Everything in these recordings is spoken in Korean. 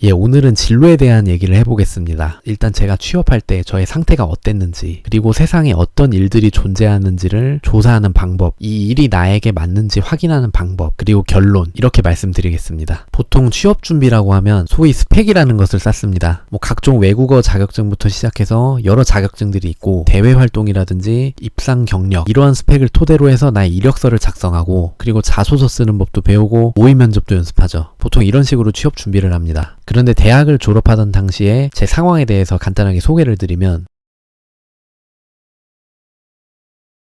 예, 오늘은 진로에 대한 얘기를 해보겠습니다. 일단 제가 취업할 때 저의 상태가 어땠는지, 그리고 세상에 어떤 일들이 존재하는지를 조사하는 방법, 이 일이 나에게 맞는지 확인하는 방법, 그리고 결론, 이렇게 말씀드리겠습니다. 보통 취업 준비라고 하면 소위 스펙이라는 것을 쌓습니다. 각종 외국어 자격증부터 시작해서 여러 자격증들이 있고, 대외 활동이라든지 입상 경력, 이러한 스펙을 토대로 해서 나의 이력서를 작성하고, 그리고 자소서 쓰는 법도 배우고, 모의 면접도 연습하죠. 보통 이런 식으로 취업 준비를 합니다. 그런데 대학을 졸업하던 당시에 제 상황에 대해서 간단하게 소개를 드리면,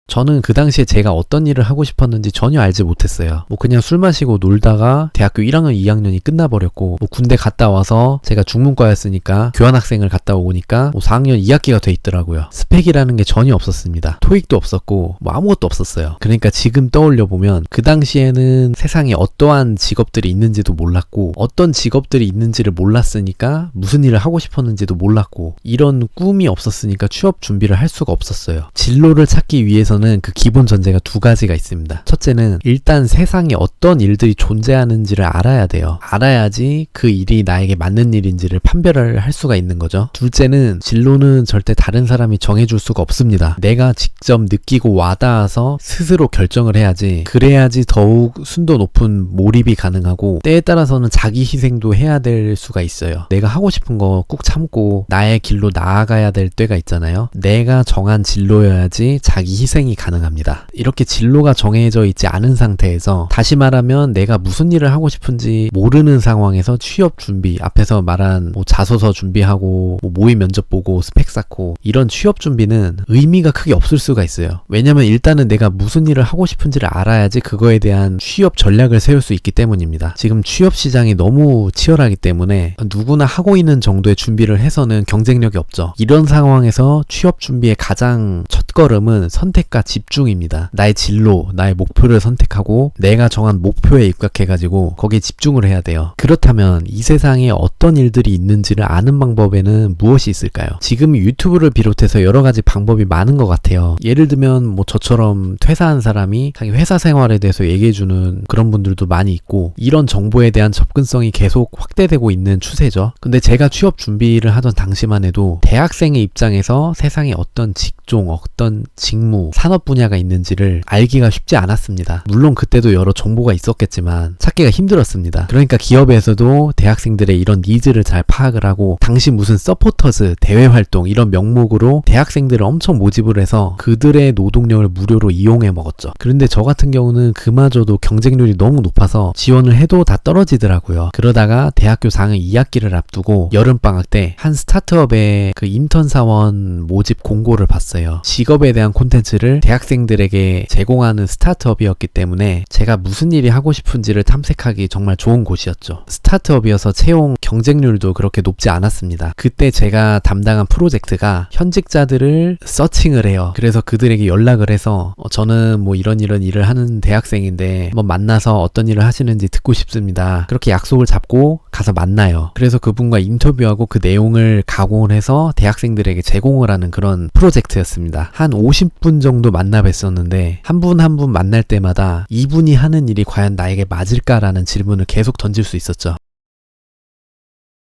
저는 그 당시에 제가 어떤 일을 하고 싶었는지 전혀 알지 못했어요. 그냥 술 마시고 놀다가 대학교 1학년, 2학년이 끝나버렸고, 군대 갔다 와서 제가 중문과였으니까 교환학생을 갔다 오니까 4학년 2학기가 돼 있더라고요. 스펙이라는 게 전혀 없었습니다. 토익도 없었고 아무것도 없었어요. 그러니까 지금 떠올려 보면 그 당시에는 세상에 어떠한 직업들이 있는지도 몰랐고, 어떤 직업들이 있는지를 몰랐으니까 무슨 일을 하고 싶었는지도 몰랐고, 이런 꿈이 없었으니까 취업 준비를 할 수가 없었어요. 진로를 찾기 위해서는 그 기본 전제가 두 가지가 있습니다. 첫째는 일단 세상에 어떤 일들이 존재하는지를 알아야 돼요. 알아야지 그 일이 나에게 맞는 일인지를 판별을 할 수가 있는 거죠. 둘째는 진로는 절대 다른 사람이 정해줄 수가 없습니다. 내가 직접 느끼고 와닿아서 스스로 결정을 해야지, 그래야지 더욱 순도 높은 몰입이 가능하고, 때에 따라서는 자기 희생도 해야 될 수가 있어요. 내가 하고 싶은 거 꾹 참고 나의 길로 나아가야 될 때가 있잖아요. 내가 정한 진로여야지 자기 희생이 가능합니다. 이렇게 진로가 정해져 있지 않은 상태에서, 다시 말하면 내가 무슨 일을 하고 싶은지 모르는 상황에서 취업 준비, 앞에서 말한 자소서 준비하고 모의 면접 보고 스펙 쌓고, 이런 취업 준비는 의미가 크게 없을 수가 있어요. 왜냐면 일단은 내가 무슨 일을 하고 싶은지를 알아야지 그거에 대한 취업 전략을 세울 수 있기 때문입니다. 지금 취업 시장이 너무 치열하기 때문에 누구나 하고 있는 정도의 준비를 해서는 경쟁력이 없죠. 이런 상황에서 취업 준비의 가장 첫걸음은 선택과 집중입니다. 나의 진로, 나의 목표를 선택하고 내가 정한 목표에 입각해가지고 거기에 집중을 해야 돼요. 그렇다면 이 세상에 어떤 일들이 있는지를 아는 방법에는 무엇이 있을까요? 지금 유튜브를 비롯해서 여러 가지 방법이 많은 것 같아요. 예를 들면 저처럼 퇴사한 사람이 자기 회사 생활에 대해서 얘기해주는 그런 분들도 많이 있고, 이런 정보에 대한 접근성이 계속 확대되고 있는 추세죠. 근데 제가 취업 준비를 하던 당시만 해도 대학생의 입장에서 세상에 어떤 직종, 어떤 직무, 산업 분야가 있는지를 알기가 쉽지 않았습니다. 물론 그때도 여러 정보가 있었겠지만 찾기가 힘들었습니다. 그러니까 기업에서도 대학생들의 이런 니즈를 잘 파악을 하고, 당시 무슨 서포터즈, 대외활동 이런 명목으로 대학생들을 엄청 모집을 해서 그들의 노동력을 무료로 이용해 먹었죠. 그런데 저 같은 경우는 그마저도 경쟁률이 너무 높아서 지원을 해도 다 떨어지더라고요. 그러다가 대학교 4학년 2학기를 앞두고 여름방학 때 한 스타트업의 그 인턴 사원 모집 공고를 봤어요. 직업에 대한 콘텐츠를 대학생들에게 제공하는 스타트업이었기 때문에 제가 무슨 일이 하고 싶은지를 탐색하기 정말 좋은 곳이었죠. 스타트업이어서 채용 경쟁률도 그렇게 높지 않았습니다. 그때 제가 담당한 프로젝트가 현직자들을 서칭을 해요. 그래서 그들에게 연락을 해서 저는 이런 일을 하는 대학생인데 한번 만나서 어떤 일을 하시는지 듣고 싶습니다. 그렇게 약속을 잡고 가서 만나요. 그래서 그분과 인터뷰하고 그 내용을 가공을 해서 대학생들에게 제공을 하는 그런 프로젝트였습니다. 한 50분 정도 만나 뵀었는데 한 분 한 분 만날 때마다 이분이 하는 일이 과연 나에게 맞을까라는 질문을 계속 던질 수 있었죠.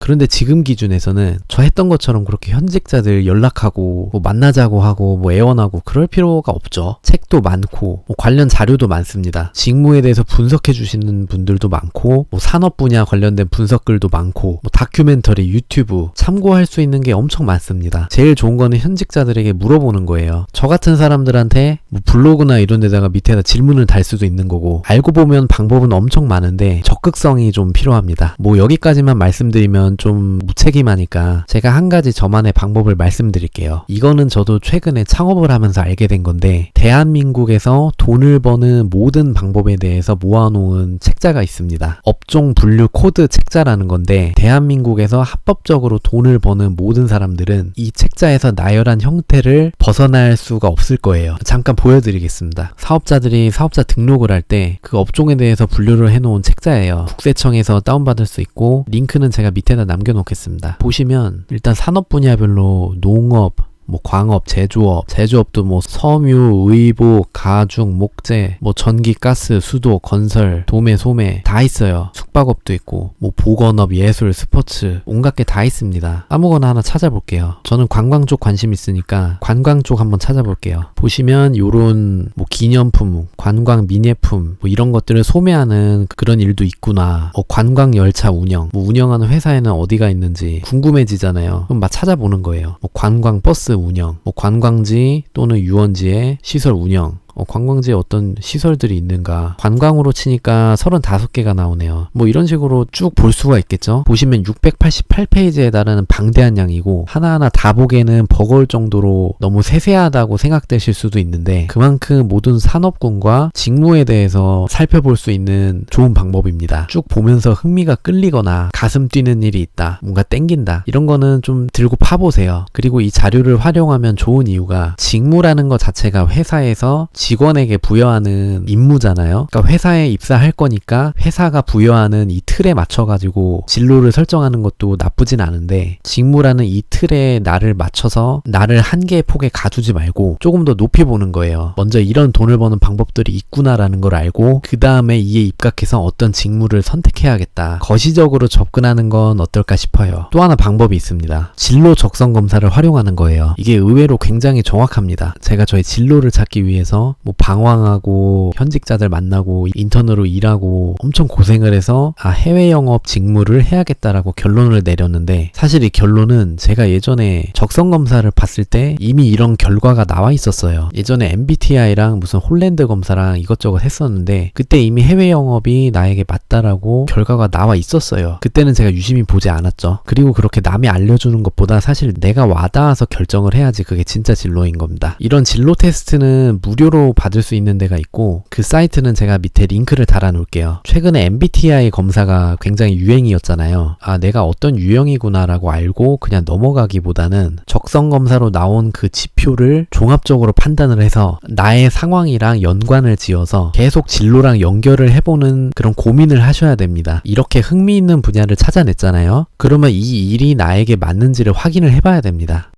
그런데 지금 기준에서는 저 했던 것처럼 그렇게 현직자들 연락하고 만나자고 하고 애원하고 그럴 필요가 없죠. 책도 많고 관련 자료도 많습니다. 직무에 대해서 분석해 주시는 분들도 많고 산업 분야 관련된 분석글도 많고 다큐멘터리, 유튜브 참고할 수 있는 게 엄청 많습니다. 제일 좋은 거는 현직자들에게 물어보는 거예요. 저 같은 사람들한테 블로그나 이런 데다가 밑에다 질문을 달 수도 있는 거고, 알고 보면 방법은 엄청 많은데 적극성이 좀 필요합니다. 여기까지만 말씀드리면 좀 무책임하니까 제가 한 가지 저만의 방법을 말씀드릴게요. 이거는 저도 최근에 창업을 하면서 알게 된 건데, 대한민국에서 돈을 버는 모든 방법에 대해서 모아놓은 책자가 있습니다. 업종 분류 코드 책자라는 건데, 대한민국에서 합법적으로 돈을 버는 모든 사람들은 이 책자에서 나열한 형태를 벗어날 수가 없을 거예요. 잠깐 보여드리겠습니다. 사업자들이 사업자 등록을 할 때 그 업종에 대해서 분류를 해놓은 책자예요. 국세청에서 다운받을 수 있고, 링크는 제가 밑에다 남겨놓겠습니다. 보시면 일단 산업 분야별로 농업, 뭐 광업, 제조업도 뭐 섬유, 의복, 가죽, 목재, 뭐 전기, 가스, 수도, 건설, 도매, 소매 다 있어요. 숙박업도 있고 뭐 보건업, 예술, 스포츠 온갖 게 다 있습니다. 아무거나 하나 찾아볼게요. 저는 관광 쪽 관심 있으니까 관광 쪽 한번 찾아볼게요. 보시면 요런 뭐 기념품, 관광 미nie품 뭐 이런 것들을 소매하는 그런 일도 있구나. 관광 열차 운영, 뭐 운영하는 회사에는 어디가 있는지 궁금해지잖아요. 그럼 막 찾아보는 거예요. 뭐 관광 버스 운영, 뭐 관광지 또는 유원지의 시설 운영, 관광지에 어떤 시설들이 있는가. 관광으로 치니까 35개가 나오네요. 뭐 이런 식으로 쭉 볼 수가 있겠죠. 보시면 688페이지에 달하는 방대한 양이고 하나하나 다 보기에는 버거울 정도로 너무 세세하다고 생각되실 수도 있는데 그만큼 모든 산업군과 직무에 대해서 살펴볼 수 있는 좋은 방법입니다. 쭉 보면서 흥미가 끌리거나 가슴 뛰는 일이 있다, 뭔가 땡긴다, 이런 거는 좀 들고 파보세요. 그리고 이 자료를 활용하면 좋은 이유가 직무라는 것 자체가 회사에서 직원에게 부여하는 임무잖아요. 그러니까 회사에 입사할 거니까 회사가 부여하는 이 틀에 맞춰가지고 진로를 설정하는 것도 나쁘진 않은데 직무라는 이 틀에 나를 맞춰서 나를 한계의 폭에 가두지 말고 조금 더 높이 보는 거예요. 먼저 이런 돈을 버는 방법들이 있구나라는 걸 알고 그 다음에 이에 입각해서 어떤 직무를 선택해야겠다. 거시적으로 접근하는 건 어떨까 싶어요. 또 하나 방법이 있습니다. 진로 적성 검사를 활용하는 거예요. 이게 의외로 굉장히 정확합니다. 제가 저의 진로를 찾기 위해서 뭐 방황하고 현직자들 만나고 인턴으로 일하고 엄청 고생을 해서 해외 영업 직무를 해야겠다라고 결론을 내렸는데 사실 이 결론은 제가 예전에 적성 검사를 봤을 때 이미 이런 결과가 나와 있었어요. 예전에 MBTI랑 무슨 홀랜드 검사랑 이것저것 했었는데 그때 이미 해외 영업이 나에게 맞다라고 결과가 나와 있었어요. 그때는 제가 유심히 보지 않았죠. 그리고 그렇게 남이 알려주는 것보다 사실 내가 와닿아서 결정을 해야지 그게 진짜 진로인 겁니다. 이런 진로 테스트는 무료로 받을 수 있는 데가 있고 그 사이트는 제가 밑에 링크를 달아 놓을게요. 최근에 MBTI 검사가 굉장히 유행이었잖아요. 내가 어떤 유형이구나 라고 알고 그냥 넘어가기보다는 적성 검사로 나온 그 지표를 종합적으로 판단을 해서 나의 상황이랑 연관을 지어서 계속 진로랑 연결을 해보는 그런 고민을 하셔야 됩니다. 이렇게 흥미있는 분야를 찾아냈잖아요. 그러면 이 일이 나에게 맞는지를 확인을 해봐야 됩니다.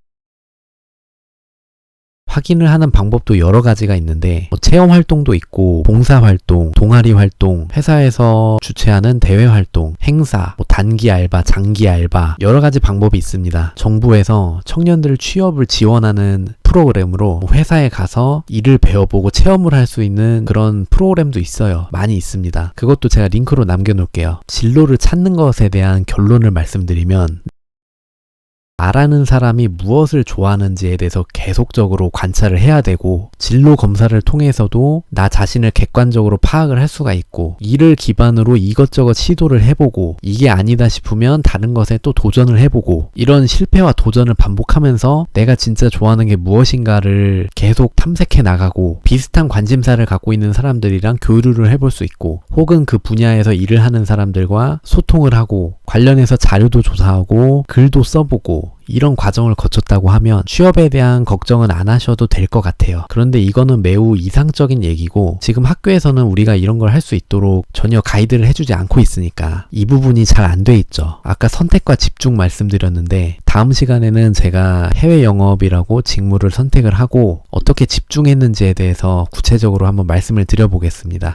확인을 하는 방법도 여러 가지가 있는데 체험 활동도 있고 봉사 활동, 동아리 활동, 회사에서 주최하는 대회 활동, 행사, 단기 알바, 장기 알바 여러 가지 방법이 있습니다. 정부에서 청년들 취업을 지원하는 프로그램으로 회사에 가서 일을 배워보고 체험을 할 수 있는 그런 프로그램도 있어요. 많이 있습니다. 그것도 제가 링크로 남겨놓을게요. 진로를 찾는 것에 대한 결론을 말씀드리면 나라는 사람이 무엇을 좋아하는지에 대해서 계속적으로 관찰을 해야 되고 진로 검사를 통해서도 나 자신을 객관적으로 파악을 할 수가 있고 이를 기반으로 이것저것 시도를 해보고 이게 아니다 싶으면 다른 것에 또 도전을 해보고 이런 실패와 도전을 반복하면서 내가 진짜 좋아하는 게 무엇인가를 계속 탐색해 나가고 비슷한 관심사를 갖고 있는 사람들이랑 교류를 해볼 수 있고 혹은 그 분야에서 일을 하는 사람들과 소통을 하고 관련해서 자료도 조사하고 글도 써보고 이런 과정을 거쳤다고 하면 취업에 대한 걱정은 안 하셔도 될 것 같아요. 그런데 이거는 매우 이상적인 얘기고 지금 학교에서는 우리가 이런 걸 할 수 있도록 전혀 가이드를 해주지 않고 있으니까 이 부분이 잘 안 돼 있죠. 아까 선택과 집중 말씀드렸는데 다음 시간에는 제가 해외 영업이라고 직무를 선택을 하고 어떻게 집중했는지에 대해서 구체적으로 한번 말씀을 드려보겠습니다.